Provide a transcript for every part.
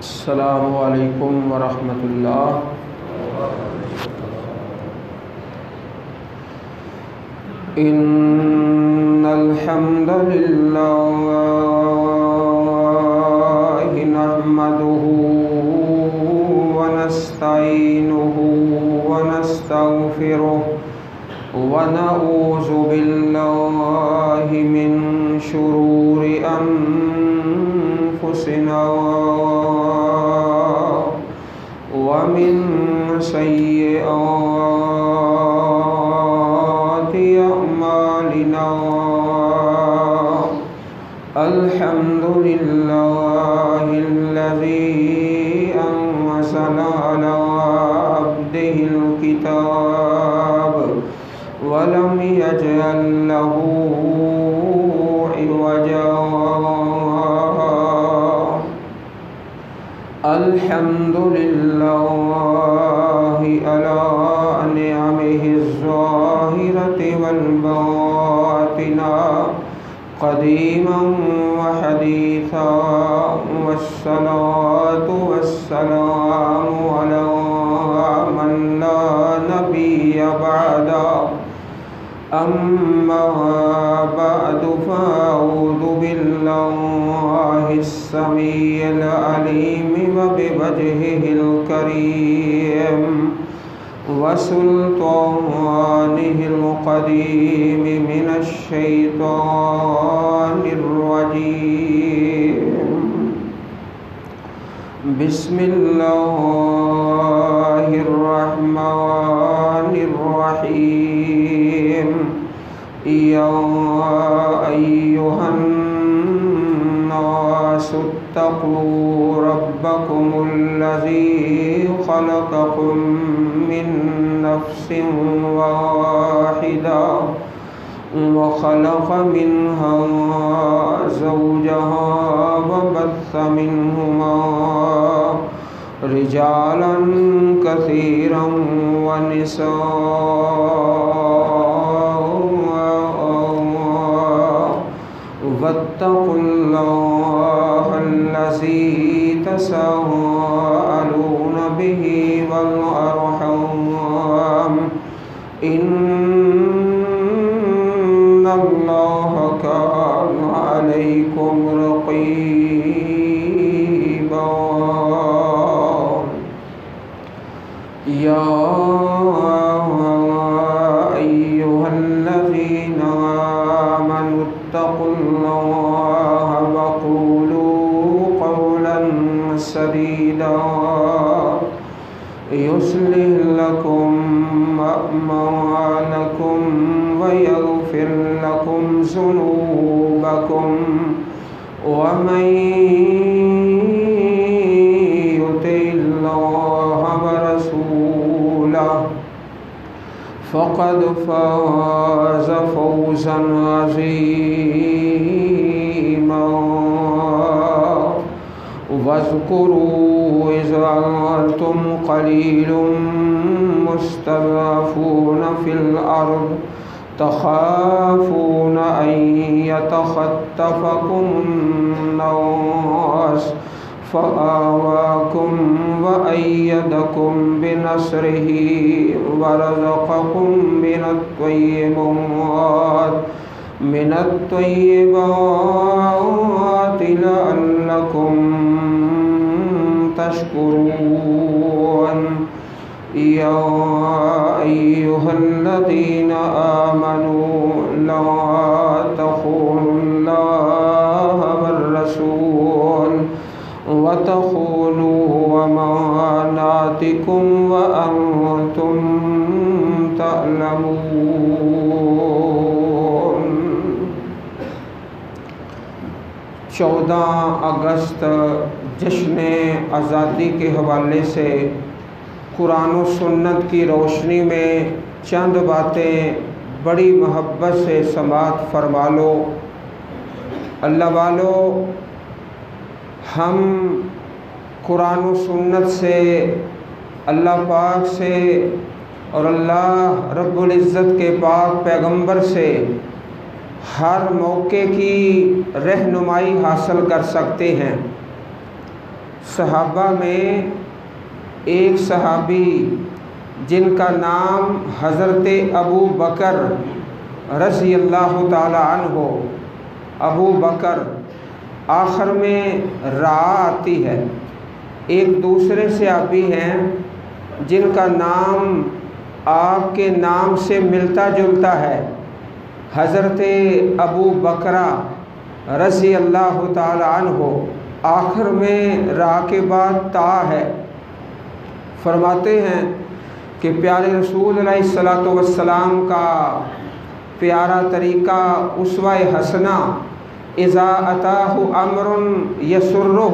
السلام علیکم ورحمۃ اللہ۔ ان الحمد للہ نحمده ونستعینہ ونستغفرہ ونعوذ باللہ من شرور انفسنا ومن سیئات اعمالنا۔ الحمد للہ الذی انزل علی عبدہ الکتاب ولم یجعل لہ عوجا۔ الحمد للہ علی نعمہ الظاہرۃ والباطنہ قدیما وحدیثا، والصلاة والسلام علی من لا نبی بعدہ۔ اما بعد فاعوذ باللہ السمیع العلیم وبوجہہ الکریم وسلطانہ القدیم من الشیطان الرجیم۔ بسم اللہ الرحمن الرحیم۔ یا ایہا الناس اتقوا ربکم الذی خلقکم من نفس واحدہ وخلق منها زوجها وبث منهما رجالا كثيرا ونساء، واتقوا الله الذي تساءلون به والأرحام، إن الله كان عليكم رقيبا۔ يا أيها الذين آمنوا اتقوا الله وقولوا قولا سديدا يصلح لكم أعمالكم ويغفر لكم ذنوبكم، ومن يطع الله ورسوله فقد فاز فوزا عظيما۔ واذكروا إذ أنتم قليل مستضعفون في الأرض تخافون أن يتخطفكم الناس فآواكم وأيدكم بنصره ورزقكم من الطيبات لعلكم تشكرون۔ يا أيها الذين آمنوا لا تخونوا الله والرسول وتخونوا أماناتكم وأنتم تعلمون۔ 14 اگست جشن آزادی کے حوالے سے قرآن و سنت کی روشنی میں چند باتیں بڑی محبت سے سماعت فرما لو۔ اللہ والو، ہم قرآن و سنت سے، اللہ پاک سے اور اللہ رب العزت کے پاک پیغمبر سے ہر موقع کی رہنمائی حاصل کر سکتے ہیں۔ صحابہ میں ایک صحابی جن کا نام حضرت ابو بکر رضی اللہ تعالی عنہ، ابو بکر آخر میں را آتی ہے، ایک دوسرے صحابی ہیں جن کا نام آپ کے نام سے ملتا جلتا ہے، حضرت ابو بکرہ رضی اللہ تعالی عنہ، آخر میں را کے بعد تا ہے۔ فرماتے ہیں کہ پیارے رسول علیہ الصلاۃ والسلام کا پیارا طریقہ اسوہ حسنہ، اذا اتاہ امر یسرہ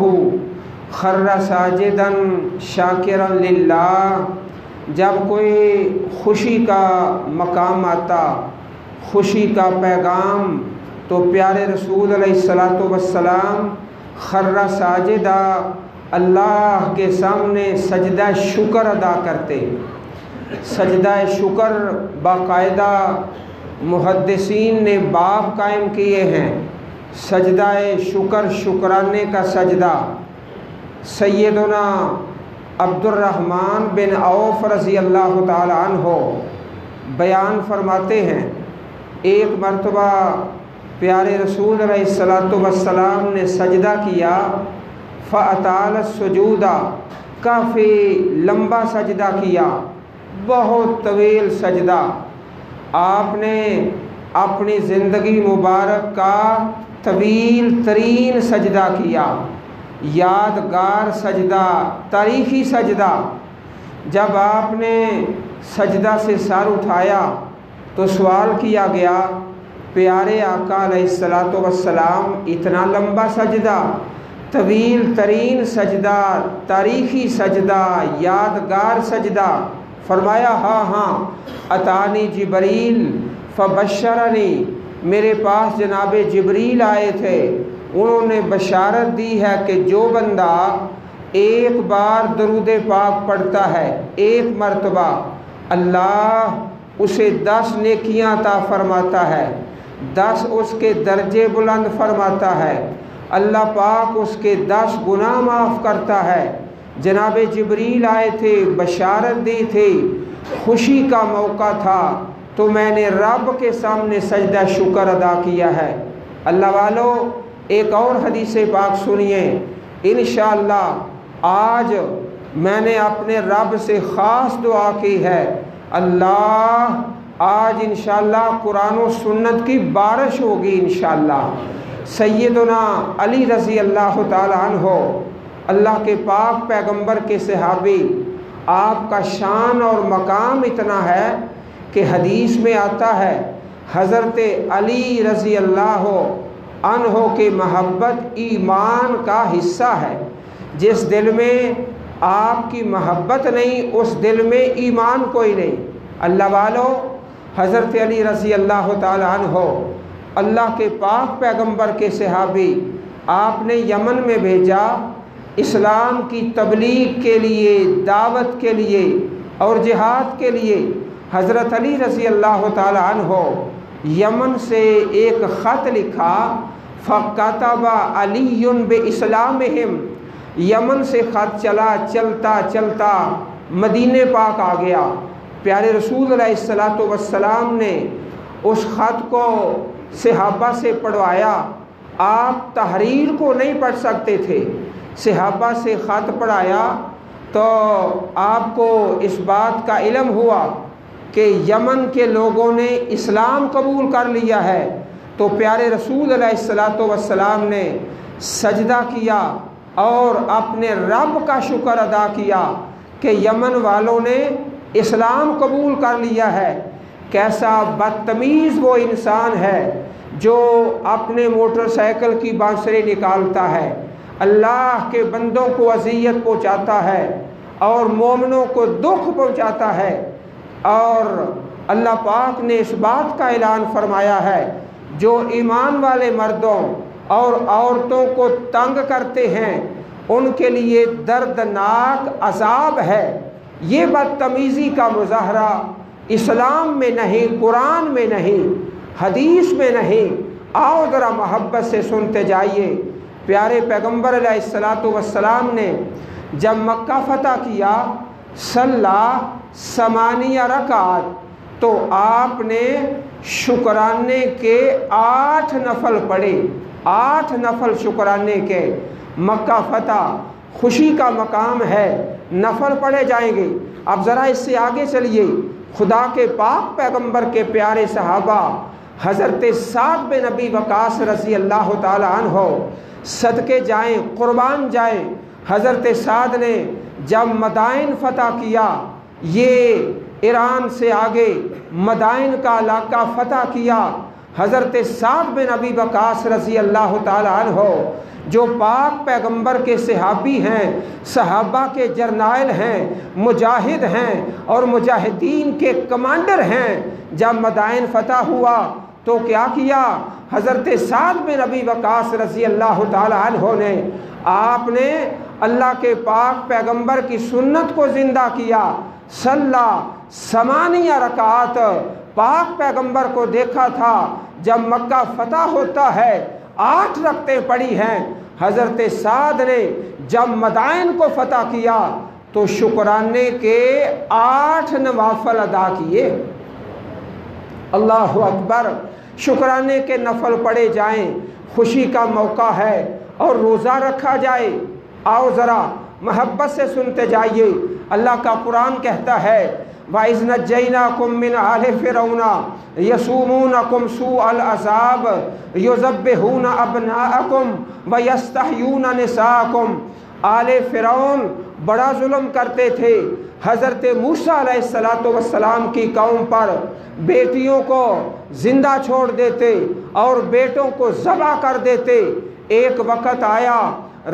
خر ساجدا شاکرا للہ، جب کوئی خوشی کا مقام آتا، خوشی کا پیغام، تو پیارے رسول علیہ الصلاۃ والسلام خر ساجدہ، اللہ کے سامنے سجدہ شکر ادا کرتے۔ سجدہ شکر باقاعدہ محدثین نے باب قائم کیے ہیں، سجدہ شکر، شکرانے کا سجدہ۔ سیدنا عبد الرحمن بن عوف رضی اللہ تعالی عنہ بیان فرماتے ہیں، ایک مرتبہ پیارے رسول علیہ الصلاۃ والسلام نے سجدہ کیا، فَأَطَالَ السُّجُودَ، کافی لمبا سجدہ کیا، بہت طویل سجدہ۔ آپ نے اپنی زندگی مبارک کا طویل ترین سجدہ کیا، یادگار سجدہ، تاریخی سجدہ۔ جب آپ نے سجدہ سے سر اٹھایا تو سوال کیا گیا، پیارے آقا علیہ الصلاۃ والسلام، اتنا لمبا سجدہ، طویل ترین سجدہ، تاریخی سجدہ، یادگار سجدہ؟ فرمایا ہاں ہاں، اتانی جبریل فبشرنی، میرے پاس جناب جبریل آئے تھے، انہوں نے بشارت دی ہے کہ جو بندہ ایک بار درود پاک پڑھتا ہے، ایک مرتبہ، اللہ اسے 10 نیکیاں عطا فرماتا ہے، 10 اس کے درجے بلند فرماتا ہے، اللہ پاک اس کے 10 گناہ معاف کرتا ہے۔ جناب جبریل آئے تھے، بشارت دی تھی، خوشی کا موقع تھا، تو میں نے رب کے سامنے سجدہ شکر ادا کیا ہے۔ اللہ والو، ایک اور حدیث پاک سنیے، انشاءاللہ آج میں نے اپنے رب سے خاص دعا کی ہے، اللہ آج انشاءاللہ قرآن و سنت کی بارش ہوگی انشاءاللہ۔ سیدنا علی رضی اللہ تعالی عنہ، اللہ کے پاک پیغمبر کے صحابی، آپ کا شان اور مقام اتنا ہے کہ حدیث میں آتا ہے، حضرت علی رضی اللہ عنہ کی محبت ایمان کا حصہ ہے۔ جس دل میں آپ کی محبت نہیں، اس دل میں ایمان کوئی نہیں۔ اللہ والو، حضرت علی رضی اللہ تعالی عنہ اللہ کے پاک پیغمبر کے صحابی، آپ نے یمن میں بھیجا اسلام کی تبلیغ کے لیے، دعوت کے لیے اور جہاد کے لیے۔ حضرت علی رضی اللہ تعالی عنہ یمن سے ایک خط لکھا، فَكَتَبَ عَلِيٌّ بِإِسْلَامِهِمْ، یمن سے خط چلا، چلتا چلتا مدینہ پاک آ گیا۔ پیارے رسول علیہ الصلاۃ والسلام نے اس خط کو صحابہ سے پڑھوایا۔ آپ تحریر کو نہیں پڑھ سکتے تھے، صحابہ سے خط پڑھایا تو آپ کو اس بات کا علم ہوا کہ یمن کے لوگوں نے اسلام قبول کر لیا ہے۔ تو پیارے رسول علیہ الصلاۃ والسلام نے سجدہ کیا اور اپنے رب کا شکر ادا کیا کہ یمن والوں نے اسلام قبول کر لیا ہے۔ کیسا بدتمیز وہ انسان ہے جو اپنے موٹر سائیکل کی بانسری نکالتا ہے، اللہ کے بندوں کو اذیت پہنچاتا ہے اور مومنوں کو دکھ پہنچاتا ہے۔ اور اللہ پاک نے اس بات کا اعلان فرمایا ہے، جو ایمان والے مردوں اور عورتوں کو تنگ کرتے ہیں ان کے لیے دردناک عذاب ہے۔ یہ بدتمیزی کا مظاہرہ اسلام میں نہیں، قرآن میں نہیں، حدیث میں نہیں۔ آؤ ذرا محبت سے سنتے جائیے۔ پیارے پیغمبر علیہ السلام نے جب مکہ فتح کیا صلی 8 رکعات، تو آپ نے شکرانے کے 8 نفل پڑھے، 8 نفل شکرانے کے۔ مکہ فتح خوشی کا مقام ہے، نفل پڑھے جائیں گے۔ اب ذرا اس سے آگے چلیے، خدا کے پاک پیغمبر کے پیارے صحابہ حضرت سعد بن ابی وقاص رضی اللہ تعالی عنہ صدقے جائیں، قربان جائیں۔ حضرت سعد نے جب مدائن فتح کیا، یہ ایران سے آگے مدائن کا علاقہ فتح کیا، حضرت سعد بن ابی وقاص رضی اللہ تعالی عنہ جو پاک پیغمبر کے صحابی ہیں، صحابہ کے جرنیل ہیں، مجاہد ہیں اور مجاہدین کے کمانڈر ہیں، جب مدائن فتح ہوا تو کیا کیا؟ حضرت سعد بن ابی وقاص رضی اللہ تعالی عنہ نے آپ نے اللہ کے پاک پیغمبر کی سنت کو زندہ کیا، صلی 8 رکعات پاک پیغمبر کو دیکھا تھا جب مکہ فتح ہوتا ہے 8 رکعتیں پڑھی ہیں۔ حضرت سعد نے جب مدائن کو فتح کیا تو شکرانے کے 8 نوافل ادا کیے۔ اللہ اکبر، شکرانے کے نفل پڑھے جائیں، خوشی کا موقع ہے اور روزہ رکھا جائے۔ آؤ ذرا محبت سے سنتے جائیے، اللہ کا قرآن کہتا ہے وَإِذْ نَجَّيْنَاكُمْ مِنْ آلِ فِرْعَوْنَ يَسُومُونَكُمْ سُوءَ الْعَذَابِ يُذَبِّحُونَ أَبْنَاءَكُمْ وَيَسْتَحْيُونَ نِسَاءَكُمْ۔ آل فرعون بڑا ظلم کرتے تھے، حضرت موسیٰ علیہ السلام کی قوم پر بیٹیوں کو زندہ چھوڑ دیتے اور بیٹوں کو ذبح کر دیتے۔ ایک وقت آیا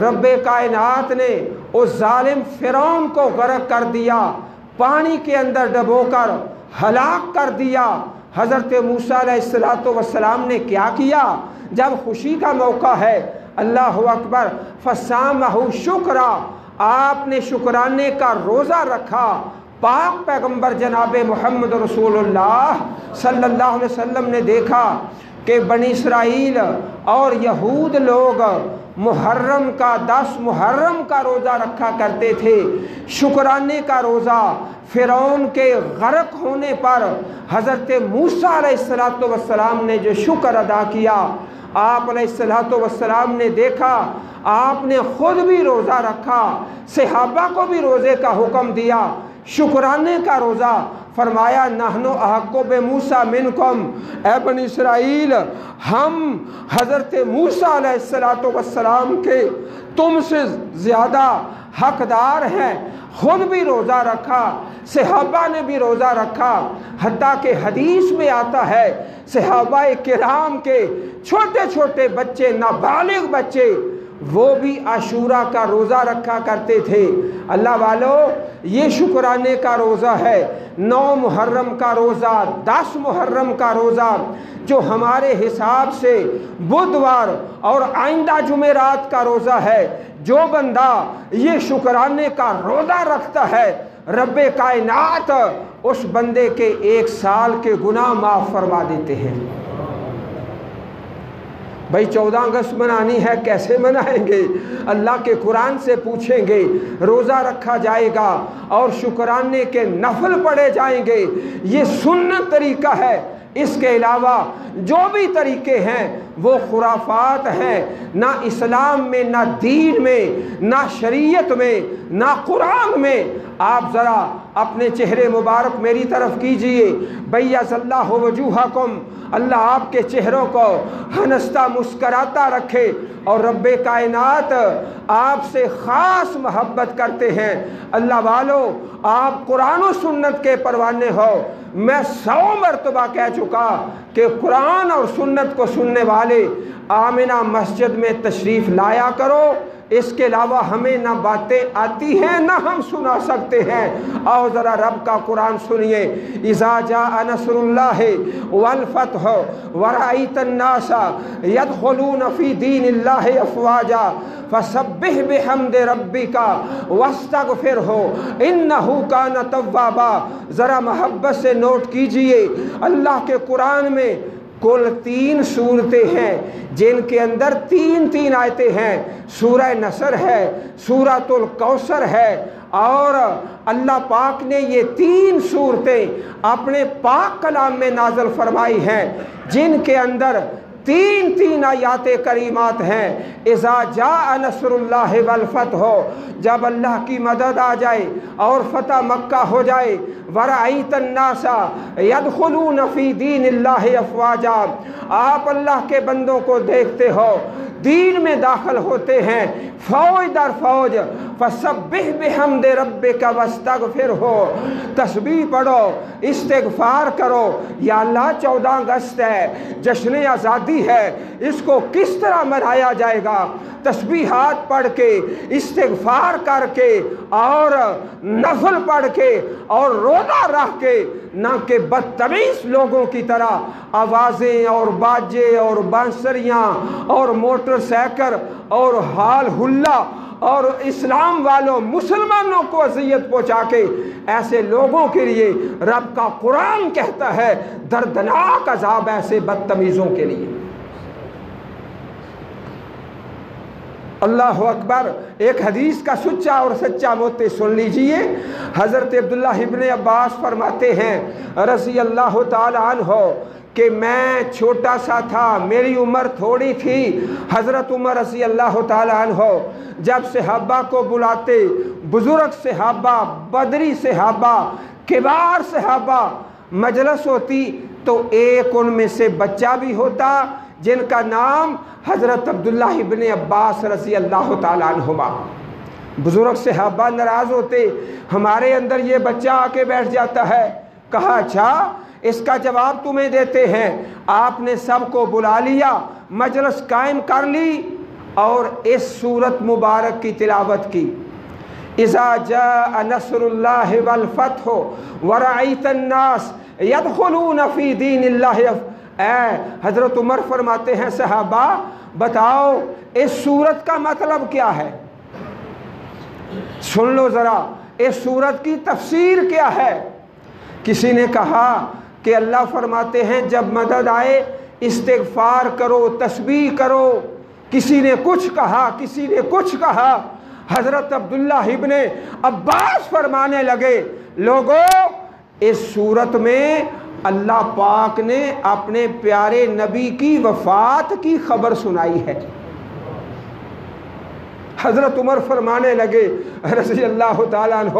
رب کائنات نے اس ظالم فرعون کو غرق کر دیا، پانی کے اندر ڈبو کر ہلاک کر دیا۔ حضرت موسیٰ علیہ السلام نے کیا کیا؟ جب خوشی کا موقع ہے، اللہ اکبر، فَصَامَهُ شُكْرًا، آپ نے شکرانے کا روزہ رکھا۔ پاک پیغمبر جناب محمد رسول اللہ صلی اللہ علیہ وسلم نے دیکھا کہ بنی اسرائیل اور یہود لوگ محرم کا 10 محرم کا روزہ رکھا کرتے تھے، شکرانے کا روزہ۔ فرعون کے غرق ہونے پر حضرت موسیٰ علیہ السلام نے جو شکر ادا کیا، آپ علیہ السلام نے دیکھا، آپ نے خود بھی روزہ رکھا، صحابہ کو بھی روزے کا حکم دیا، شکرانے کا روزہ۔ فرمایا نحن احق بموسیٰ منکم، اے بنی اسرائیل، ہم حضرت موسیٰ علیہ السلام کے تم سے زیادہ حقدار ہیں۔ خود بھی روزہ رکھا، صحابہ نے بھی روزہ رکھا، حتیٰ کہ حدیث میں آتا ہے صحابہ کرام کے چھوٹے چھوٹے بچے، نابالغ بچے، وہ بھی عاشورہ کا روزہ رکھا کرتے تھے۔ اللہ والو، یہ شکرانے کا روزہ ہے، 9 محرم کا روزہ، 10 محرم کا روزہ، جو ہمارے حساب سے بدھوار اور آئندہ جمعرات کا روزہ ہے۔ جو بندہ یہ شکرانے کا روزہ رکھتا ہے، رب کائنات اس بندے کے 1 سال کے گناہ معاف فرما دیتے ہیں۔ بھائی 14 اگست منانی ہے، کیسے منائیں گے؟ اللہ کے قرآن سے پوچھیں گے۔ روزہ رکھا جائے گا اور شکرانے کے نفل پڑھے جائیں گے، یہ سنت طریقہ ہے۔ اس کے علاوہ جو بھی طریقے ہیں وہ خرافات ہیں، نہ اسلام میں، نہ دین میں، نہ شریعت میں، نہ قرآن میں۔ آپ ذرا اپنے چہرے مبارک میری طرف کیجئے، بیض اللہ وجوہکم، اللہ آپ کے چہروں کو ہنستا مسکراتا رکھے، اور رب کائنات آپ سے خاص محبت کرتے ہیں۔ اللہ والو، آپ قرآن و سنت کے پروانے ہو۔ میں 100 مرتبہ کہہ چکا کہ قرآن اور سنت کو سننے والے آمنہ مسجد میں تشریف لایا کرو۔ اس کے علاوہ ہمیں نہ باتیں آتی ہیں نہ ہم سنا سکتے ہیں۔ آؤ ذرا رب کا قرآن سنیے۔ اذا جاء نصر اللہ والفتح ورأیت الناس يدخلون فی دین اللہ افواجا فسبح بحمد ربک واستغفرہ انہ کان توابا۔ ذرا محبت سے نوٹ کیجئے، اللہ کے قرآن میں کل 3 صورتیں ہیں جن کے اندر 3 آیتیں ہیں۔ سورہ نصر ہے، سورۃ الکوثر ہے، اور اللہ پاک نے یہ 3 صورتیں اپنے پاک کلام میں نازل فرمائی ہیں جن کے اندر 3 آیات کریمات ہیں۔ اذا جاء نصر اللہ والفتح، جب اللہ کی مدد آ جائے اور فتح مکہ ہو جائے، ورأیت الناس یدخلون فی دین اللہ افواجا، آپ اللہ کے بندوں کو دیکھتے ہو دین میں داخل ہوتے ہیں فوج در فوج، فسبح بحمد ربک واستغفرہ، تسبیح پڑھو، استغفار کرو۔ یا اللہ 14 اگست ہے، جشن آزادی ہے، اس کو کس طرح منایا جائے گا؟ تسبیحات پڑھ کے، استغفار کر کے، اور نفل پڑھ کے، اور روزہ رکھ کے، نہ کہ بدتمیز لوگوں کی طرح آوازیں اور باجے اور بانسریاں اور موٹر سائیکل اور حال ہلا اور اسلام والوں مسلمانوں کو اذیت پہنچا کے، ایسے لوگوں کے لیے رب کا قرآن کہتا ہے دردناک عذاب ایسے بدتمیزوں کے لیے۔ اللہ اکبر۔ ایک حدیث کا سچا اور سچا موتی سن لیجئے۔ حضرت عبداللہ ابن عباس فرماتے ہیں رضی اللہ تعالی عنہ کہ میں چھوٹا سا تھا، میری عمر تھوڑی تھی۔ حضرت عمر رضی اللہ تعالی عنہ جب صحابہ کو بلاتے، بزرگ صحابہ، بدری صحابہ، کبار صحابہ، مجلس ہوتی تو ایک ان میں سے بچہ بھی ہوتا جن کا نام حضرت عبداللہ ابن عباس رضی اللہ تعالیٰ عنہما۔ بزرگ صحابہ ناراض ہوتے، ہمارے اندر یہ بچہ آ کے بیٹھ جاتا ہے۔ کہا اچھا اس کا جواب تمہیں دیتے ہیں۔ آپ نے سب کو بلا لیا، مجلس قائم کر لی اور اس سورت مبارک کی تلاوت کی۔ اذا جاء نصر اللہ والفتح ورأیت الناس یدخلون فی دین اللہ حضرت عمر فرماتے ہیں صحابہ بتاؤ اس سورت کا مطلب کیا ہے؟ سن لو ذرا، اس سورت کی تفسیر کیا ہے؟ کسی نے کہا کہ اللہ فرماتے ہیں جب مدد آئے استغفار کرو، تسبیح کرو۔ کسی نے کچھ کہا، کسی نے کچھ کہا۔ حضرت عبداللہ ابن عباس فرمانے لگے لوگوں اس سورت میں اللہ پاک نے اپنے پیارے نبی کی وفات کی خبر سنائی ہے۔ حضرت عمر فرمانے لگے رضی اللہ تعالیٰ عنہ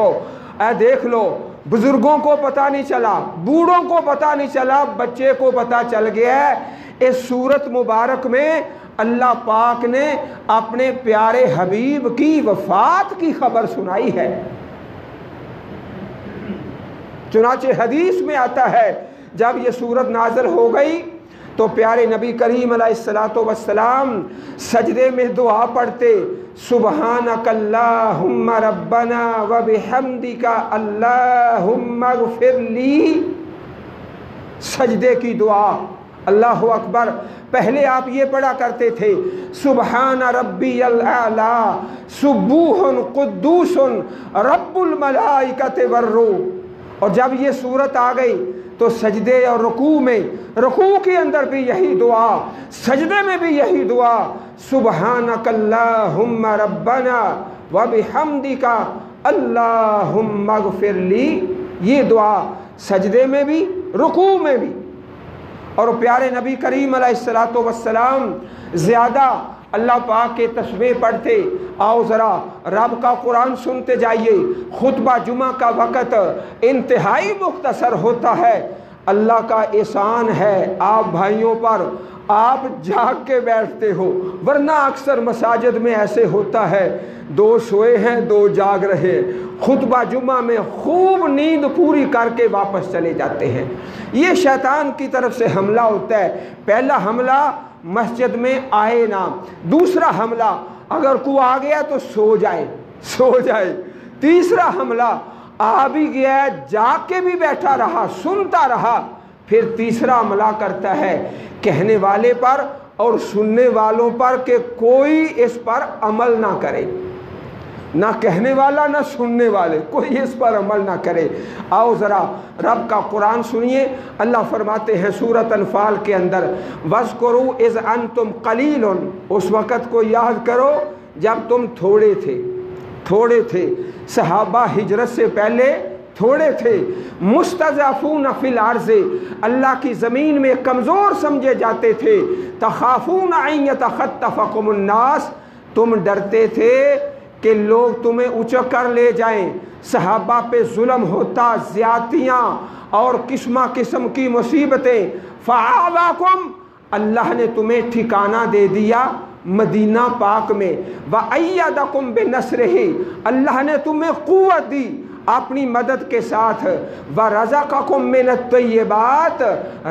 اے دیکھ لو، بزرگوں کو پتہ نہیں چلا، بوڑھوں کو پتہ نہیں چلا، بچے کو پتہ چل گیا ہے اس سورت مبارک میں اللہ پاک نے اپنے پیارے حبیب کی وفات کی خبر سنائی ہے۔ چنانچہ حدیث میں آتا ہے جب یہ سورت نازل ہو گئی تو پیارے نبی کریم علیہ السلام سجدے میں دعا پڑھتے، سبحانک اللہم ربنا وبحمدک اللہم اغفر لی، سجدے کی دعا۔ اللہ اکبر۔ پہلے آپ یہ پڑھا کرتے تھے سبحان ربی الاعلی سبوح قدوس رب الملائکۃ والروح، اور جب یہ سورت آ گئی تو سجدے اور رکوع میں، رکوع کے اندر بھی یہی دعا، سجدے میں بھی یہی دعا، سبحانک اللہم ربنا وبحمدک اللہم اغفر لی، یہ دعا سجدے میں بھی رکوع میں بھی۔ اور پیارے نبی کریم علیہ السلام زیادہ اللہ پاک کے تسبیح پڑھتے۔ آؤ ذرا رب کا قرآن سنتے جائیے۔ خطبہ جمعہ کا وقت انتہائی مختصر ہوتا ہے۔ اللہ کا احسان ہے آپ بھائیوں پر، آپ جاگ کے بیٹھتے ہو، ورنہ اکثر مساجد میں ایسے ہوتا ہے 2 سوئے ہیں 2 جاگ رہے، خطبہ جمعہ میں خوب نیند پوری کر کے واپس چلے جاتے ہیں۔ یہ شیطان کی طرف سے حملہ ہوتا ہے۔ پہلا حملہ مسجد میں آئے نہ، دوسرا حملہ اگر کوئی آ گیا تو سو جائے، تیسرا حملہ آ بھی گیا جاگ کے بھی بیٹھا رہا، سنتا رہا، پھر تیسرا حملہ کرتا ہے کہنے والے پر اور سننے والوں پر کہ کوئی اس پر عمل نہ کرے۔ نہ کہنے والا نہ سننے والے، کوئی اس پر عمل نہ کرے۔ آؤ ذرا رب کا قرآن سنیے۔ اللہ فرماتے ہیں سورۃ انفال کے اندر، وَاذْكُرُوا إِذْ أَنْتُمْ قَلِيلٌ، اس وقت کو یاد کرو جب تم تھوڑے تھے، صحابہ ہجرت سے پہلے تھوڑے تھے، مستضعفون فی الارض، اللہ کی زمین میں کمزور سمجھے جاتے تھے، تخافون ان یتخطفکم الناس، تم ڈرتے تھے کہ لوگ تمہیں اچک کر لے جائیں، صحابہ پہ ظلم ہوتا، زیادتیاں اور قسم کی مصیبتیں، فآواکم، اللہ نے تمہیں ٹھکانہ دے دیا مدینہ پاک میں، وَأَيَّدَكُمْ بِنَصْرِهِ، اللہ نے تمہیں قوت دی اپنی مدد کے ساتھ، وَرَزَقَكُمْ مِنَ الطَّيِّبَاتِ،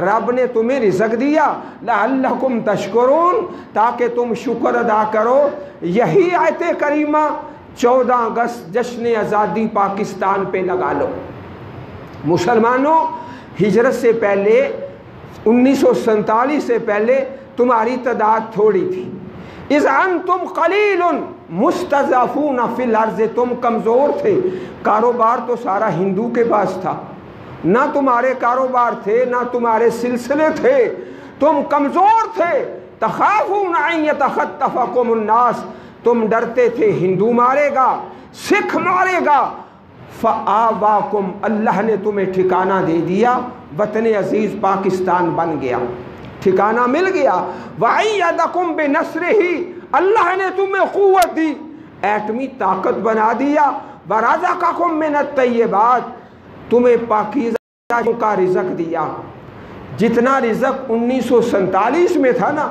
رب نے تمہیں رزق دیا، لَعَلَّكُمْ تَشْكُرُونَ، تاکہ تم شکر ادا کرو۔ یہی آیت کریمہ 14 اگست جشن آزادی پاکستان پہ لگا لو۔ مسلمانوں، ہجرت سے پہلے 1947 سے پہلے تمہاری تعداد تھوڑی تھی، اذ انتم قلیل مستضعفون فی الارض، تم کمزور تھے، کاروبار تو سارا ہندو کے پاس تھا، نہ تمہارے کاروبار تھے نہ تمہارے سلسلے تھے، تم کمزور تھے، تخافون ان یتخطفکم الناس، تم ڈرتے تھے ہندو مارے گا، سکھ مارے گا، فآواکم، اللہ نے تمہیں ٹھکانہ دے دیا، وطن عزیز پاکستان بن گیا، ٹھکانہ مل گیا، وَأَيَّدَكُمْ بِنَصْرِهِ، اللہ نے تمہیں قوت دی، ایٹمی طاقت بنا دیا، وَرَزَقَكُمْ مِنَ الطَّيِّبَاتِ، تمہیں پاکیزہ کا رزق دیا، جتنا رزق 1947 میں تھا نا،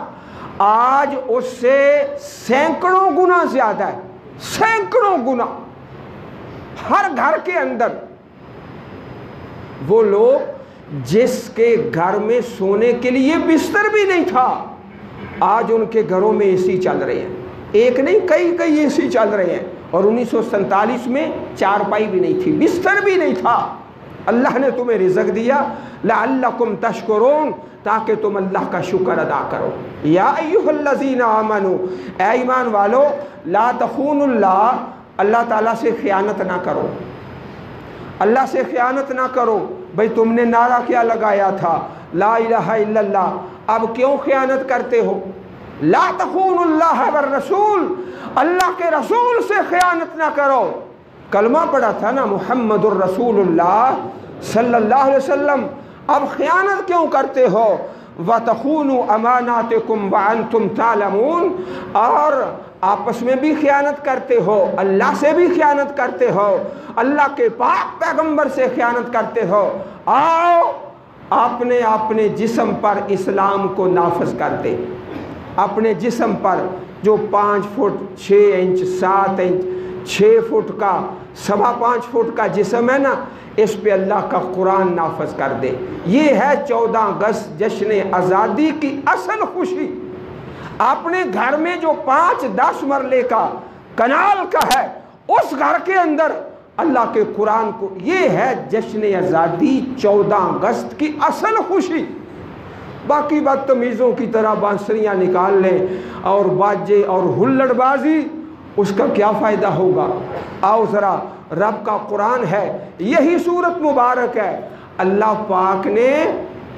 آج اس سے سینکڑوں گنا زیادہ ہے، سینکڑوں گنا۔ ہر گھر کے اندر وہ لوگ جس کے گھر میں سونے کے لیے بستر بھی نہیں تھا، آج ان کے گھروں میں اے سی چل رہے ہیں، ایک نہیں کئی اے سی چل رہے ہیں، اور 1947 میں چارپائی بھی نہیں تھی، بستر بھی نہیں تھا۔ اللہ نے تمہیں رزق دیا، لعلکم تشکرون، تاکہ تم اللہ کا شکر ادا کرو۔ یا ایھا الذین آمنوا، اے ایمان والو، لا تخونوا اللہ، اللہ تعالیٰ سے خیانت نہ کرو، اللہ سے خیانت نہ کرو۔ بھئی تم نے نعرہ کیا لگایا تھا، لا الہ الا اللہ، اب کیوں خیانت کرتے ہو؟ لا تخونوا اللہ والرسول، اللہ کے رسول سے خیانت نہ کرو۔ کلمہ پڑھا تھا نا محمد الرسول اللہ صلی اللہ علیہ وسلم، اب خیانت کیوں کرتے ہو؟ وَتَخُونُوا أَمَانَاتِكُمْ وَأَنْتُمْ تَعْلَمُونَ، اور آپس میں بھی خیانت کرتے ہو، اللہ سے بھی خیانت کرتے ہو، اللہ کے پاک پیغمبر سے خیانت کرتے ہو۔ آؤ اپنے جسم پر اسلام کو نافذ کر دے، اپنے جسم پر جو 5 فٹ 6 انچ 7 انچ 6 فٹ کا 5.25 فٹ کا جسم ہے نا، اس پہ اللہ کا قرآن نافذ کر دے۔ یہ ہے 14 اگست جشن آزادی کی اصل خوشی۔ اپنے گھر میں جو 5-10 مرلے کا کنال کا ہے، اس گھر کے اندر اللہ کے قرآن کو، یہ ہے جشن آزادی 14 اگست کی اصل خوشی۔ باقی بدتمیزوں کی طرح بانسریاں نکال لیں اور باجے اور ہلڑ بازی، اس کا کیا فائدہ ہوگا؟ آؤ ذرا رب کا قرآن ہے، یہی سورت مبارک ہے، اللہ پاک نے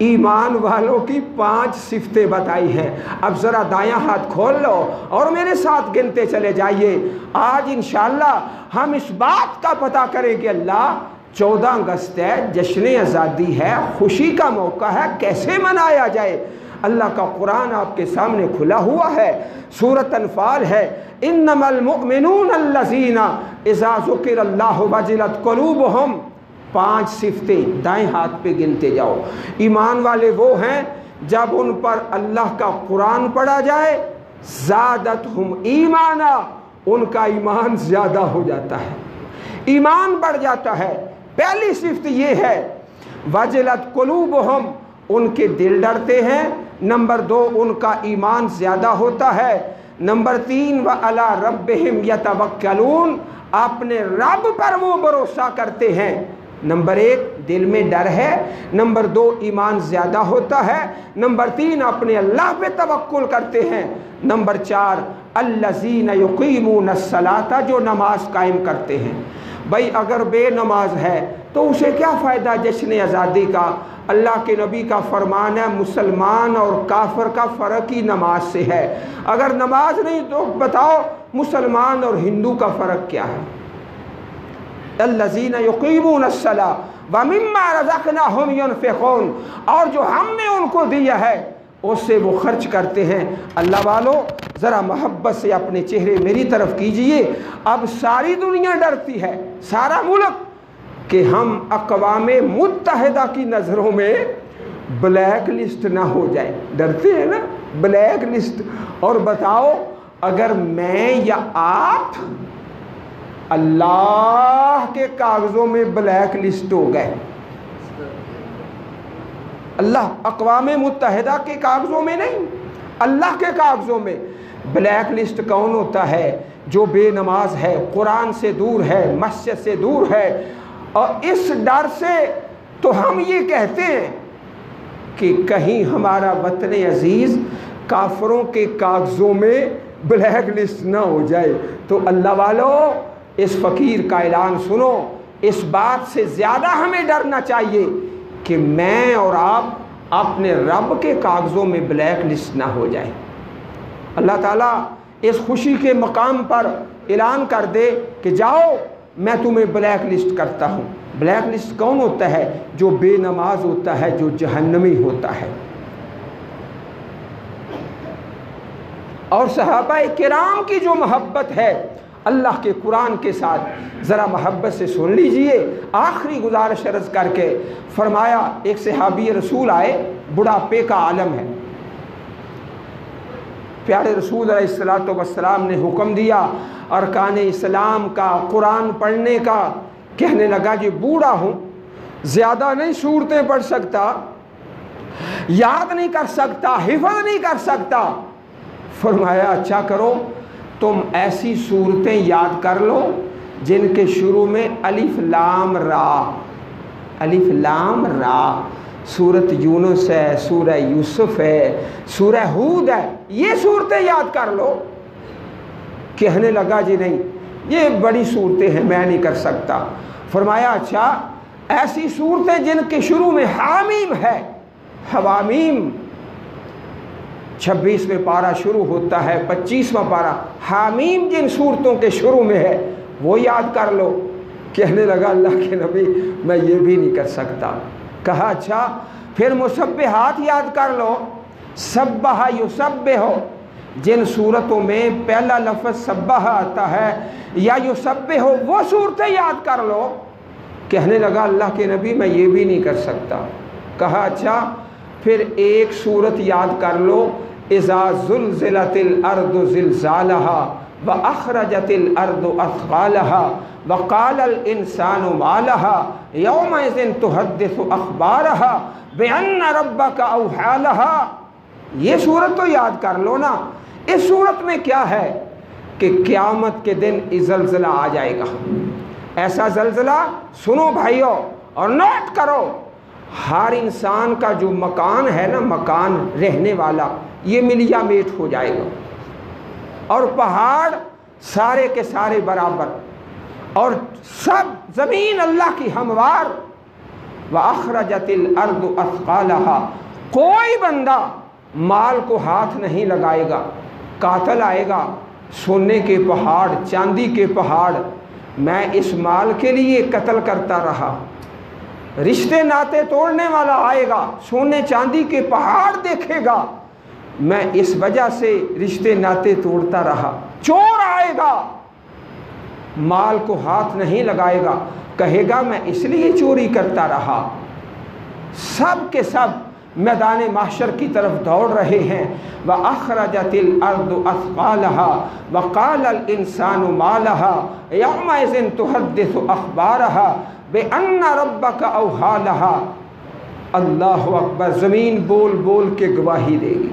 ایمان والوں کی 5 صفتیں بتائی ہیں۔ اب ذرا دایاں ہاتھ کھول لو اور میرے ساتھ گنتے چلے جائیے۔ آج انشاءاللہ ہم اس بات کا پتہ کریں کہ اللہ 14 اگست ہے، جشن آزادی ہے، خوشی کا موقع ہے، کیسے منایا جائے۔ اللہ کا قرآن آپ کے سامنے کھلا ہوا ہے، سورۃ انفال ہے، انما المؤمنون الذین اذا ذکر اللہ وجلت قلوبہم، 5 صفتیں دائیں ہاتھ پہ گنتے جاؤ۔ ایمان والے وہ ہیں جب ان پر اللہ کا قرآن پڑھا جائے، زادتہم ایمانا، ان کا ایمان زیادہ ہو جاتا ہے، ایمان بڑھ جاتا ہے۔ پہلی صفت یہ ہے وجلت قلوبہم، ان کے دل ڈرتے ہیں۔ نمبر 2، ان کا ایمان زیادہ ہوتا ہے۔ نمبر 3، وَعَلَىٰ رَبِّهِمْ يَتَوَكَّلُونَ، اپنے رب پر وہ بھروسہ کرتے ہیں۔ نمبر 1 دل میں ڈر ہے، نمبر 2 ایمان زیادہ ہوتا ہے، نمبر 3 اپنے اللہ پہ توکل کرتے ہیں، نمبر 4 الذین یقیمون الصلاۃ جو نماز قائم کرتے ہیں۔ بھائی اگر بے نماز ہے تو اسے کیا فائدہ جشن آزادی کا؟ اللہ کے نبی کا فرمان ہے مسلمان اور کافر کا فرق ہی نماز سے ہے۔ اگر نماز نہیں تو بتاؤ مسلمان اور ہندو کا فرق کیا ہے؟ الذین یقیمون الصلاۃ ومما رزقناہم ینفقون، اور جو ہم نے ان کو دیا ہے اس سے وہ خرچ کرتے ہیں۔ اللہ والو ذرا محبت سے اپنے چہرے میری طرف کیجئے۔ اب ساری دنیا ڈرتی ہے، سارا ملک، کہ ہم اقوام متحدہ کی نظروں میں بلیک لسٹ نہ ہو جائے۔ ڈرتے ہیں نا بلیک لسٹ۔ اور بتاؤ اگر میں یا آپ اللہ کے کاغذوں میں بلیک لسٹ ہو گئے، اللہ اقوام متحدہ کے کاغذوں میں نہیں، اللہ کے کاغذوں میں۔ بلیک لسٹ کون ہوتا ہے؟ جو بے نماز ہے، قرآن سے دور ہے، مسجد سے دور ہے۔ اور اس ڈر سے تو ہم یہ کہتے ہیں کہ کہیں ہمارا وطن عزیز کافروں کے کاغذوں میں بلیک لسٹ نہ ہو جائے۔ تو اللہ والو اس فقیر کا اعلان سنو، اس بات سے زیادہ ہمیں ڈرنا چاہیے کہ میں اور آپ اپنے رب کے کاغذوں میں بلیک لسٹ نہ ہو جائے۔ اللہ تعالیٰ اس خوشی کے مقام پر اعلان کر دے کہ جاؤ میں تمہیں بلیک لسٹ کرتا ہوں۔ بلیک لسٹ کون ہوتا ہے؟ جو بے نماز ہوتا ہے، جو جہنمی ہوتا ہے۔ اور صحابہ کرام کی جو محبت ہے اللہ کے قرآن کے ساتھ، ذرا محبت سے سن لیجئے۔ آخری گزارش عرض کر کے فرمایا، ایک صحابی رسول آئے، بڑھاپے کا عالم ہے، پیارے رسول علیہ السلام نے حکم دیا ارکان اسلام کا، قرآن پڑھنے کا۔ کہنے لگا جی بوڑھا ہوں، زیادہ نہیں صورتیں پڑھ سکتا، یاد نہیں کر سکتا، حفظ نہیں کر سکتا۔ فرمایا اچھا کرو، تم ایسی صورتیں یاد کر لو جن کے شروع میں الف لام را، الف لام را، سورت یونس ہے، سورہ یوسف ہے، سورہ ہود ہے، یہ صورتیں یاد کر لو۔ کہنے لگا جی نہیں یہ بڑی صورتیں ہیں، میں نہیں کر سکتا۔ فرمایا اچھا ایسی صورتیں جن کے شروع میں حامیم ہے، حوامیم، 26واں پارہ شروع ہوتا ہے، 25واں پارہ، حامیم جن صورتوں کے شروع میں ہے وہ یاد کر لو۔ کہنے لگا اللہ کے نبی میں یہ بھی نہیں کر سکتا۔ کہا اچھا پھر مسبحات یاد کر لو، سبح یسبح، جن صورتوں میں پہلا لفظ سبح آتا ہے یا یسبح وہ صورتیں یاد کر لو۔ کہنے لگا اللہ کے نبی میں یہ بھی نہیں کر سکتا۔ کہا اچھا پھر ایک صورت یاد کر لو، اذا زلزلت الارض زلزالها واخرجت الارض اثقالها وقال الانسان ما لها يومئذ تحدث اخبارها بان ربك اوحى لها۔ یہ صورت تو یاد کر لو نا۔ اس صورت میں کیا ہے کہ قیامت کے دن زلزلہ آ جائے گا، ایسا زلزلہ سنو بھائیو اور نوٹ کرو، ہر انسان کا جو مکان ہے نا، مکان رہنے والا، یہ ملیا میٹ ہو جائے گا، اور پہاڑ سارے کے سارے برابر، اور سب زمین اللہ کی ہموار۔ وَأَخْرَجَتِ الْأَرْضُ أَثْقَالَهَا، کوئی بندہ مال کو ہاتھ نہیں لگائے گا۔ قاتل آئے گا، سونے کے پہاڑ، چاندی کے پہاڑ، میں اس مال کے لیے قتل کرتا رہا۔ رشتے ناتے توڑنے والا آئے گا، سونے چاندی کے پہاڑ دیکھے گا، میں اس وجہ سے رشتے ناتے توڑتا رہا۔ چور آئے گا، مال کو ہاتھ نہیں لگائے گا، کہے گا میں اس لیے چوری کرتا رہا۔ سب کے سب میدان محشر کی طرف دوڑ رہے ہیں۔ وَأَخْرَجَتِ الْأَرْضُ أَثْقَالَهَا وَقَالَ الْإِنسَانُ مَا لَهَا يَوْمَئِذٍ تُحَدِّثُ أَخْبَارَهَا بِأَنَّ رَبَّكَ أَوْحَىٰ لَهَا۔ اللہ اکبر، زمین بول بول کے گواہی دے گی،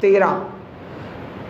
13।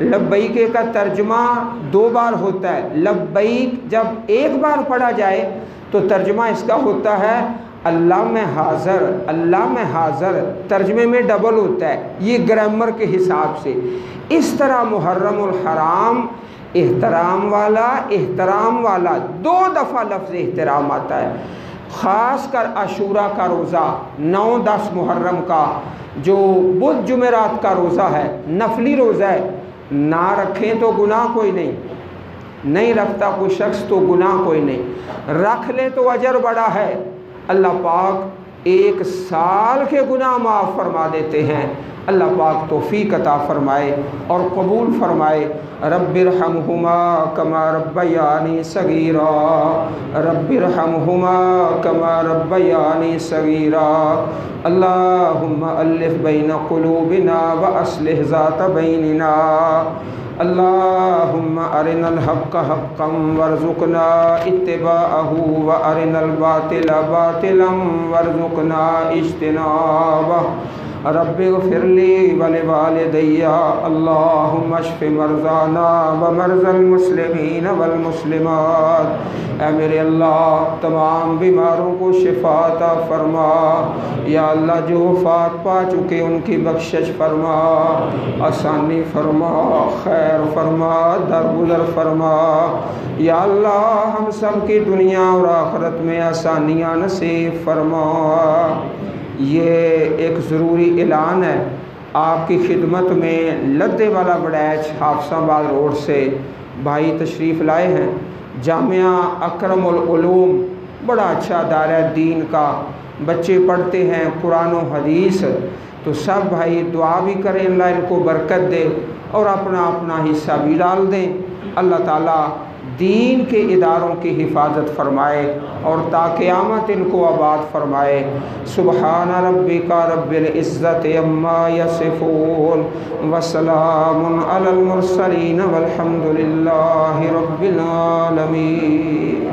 لبیک کا ترجمہ دو بار ہوتا ہے۔ لبیک جب ایک بار پڑھا جائے تو ترجمہ اس کا ہوتا ہے اللہ میں حاضر، اللہ میں حاضر، ترجمے میں ڈبل ہوتا ہے، یہ گرامر کے حساب سے۔ اس طرح محرم الحرام احترام والا دو دفعہ لفظ احترام آتا ہے۔ خاص کر عاشورہ کا روزہ 9-10 محرم کا جو بدھ جمعرات کا روزہ ہے، نفلی روزہ ہے، نہ رکھیں تو گناہ کوئی نہیں رکھتا کوئی شخص تو گناہ کوئی نہیں، رکھ لے تو اجر بڑا ہے۔ اللہ پاک 1 سال کے گناہ معاف فرما دیتے ہیں۔ اللہ پاک توفیق عطا فرمائے اور قبول فرمائے۔ رب ارحمہما کما ربیانی صغیرا، رب ارحمہما کما ربیانی صغیرا۔ اللہم الف بین قلوبنا واصلح ذات بیننا، اللہم ارنا الحق حقا وارزقنا اتباعہ وارنا الباطل باطلا وارزقنا اجتنابہ۔ رب اغفر لی ولوالدی، اللہم اشف مرضانا ومرضى المسلمین والمسلمات۔ اے میرے اللہ تمام بیماروں کو شفا عطا فرما، یا اللہ جو وفات پا چکے ان کی بخشش فرما، آسانی فرما، خیر فرما، درگزر فرما۔ یا اللہ ہم سب کی دنیا اور آخرت میں آسانیاں نصیب فرما۔ یہ ایک ضروری اعلان ہے، آپ کی خدمت میں لدے والا بڑیچ حافظ آباد روڈ سے بھائی تشریف لائے ہیں۔ جامعہ اکرم العلوم بڑا اچھا دارہ دین کا، بچے پڑھتے ہیں قرآن و حدیث، تو سب بھائی دعا بھی کریں اللہ ان کو برکت دے اور اپنا اپنا حصہ بھی ڈال دیں۔ اللہ تعالیٰ دین کے اداروں کی حفاظت فرمائے اور تا قیامت ان کو آباد فرمائے۔ سبحان ربک رب العزت عما یصفون وسلام علی المرسلین والحمد للہ رب العالمین۔